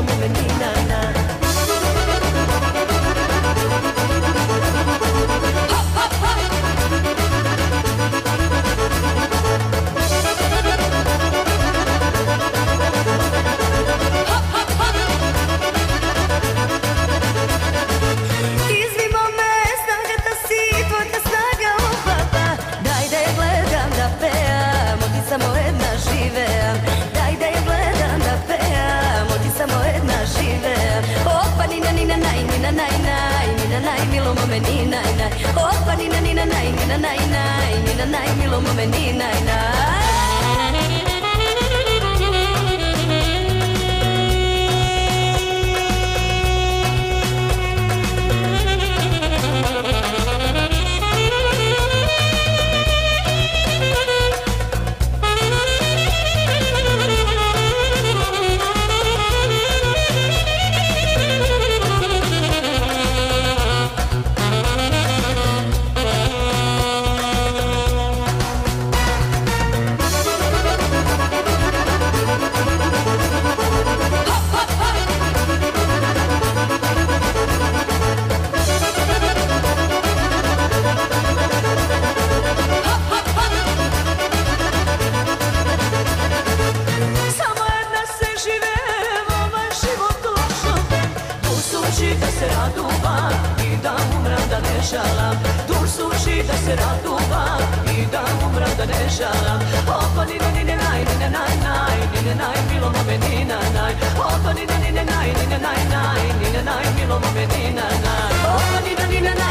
milo mome ni na na. Izvimo me, snagata si, tvoja snaga upapa. Daj da je gledam da peam, odi samo jedna živeam. Daj da je gledam da peam, odi samo jedna živeam. Opa nina nina naj, nina naj naj, nina naj milo mome ni naj naj. Opa nina nina naj, nina naj naj, nina naj milo mome ni naj naj. Da se raduvam i da umram da ne žalam. Dur suši da se raduvam i da umram da ne žalam. Opa nine nine naj, nine naj naj, nine naj milo mome nina naj. Opa nine nine naj, nine naj naj, nine naj milo mome nina naj. Opa nine nine naj.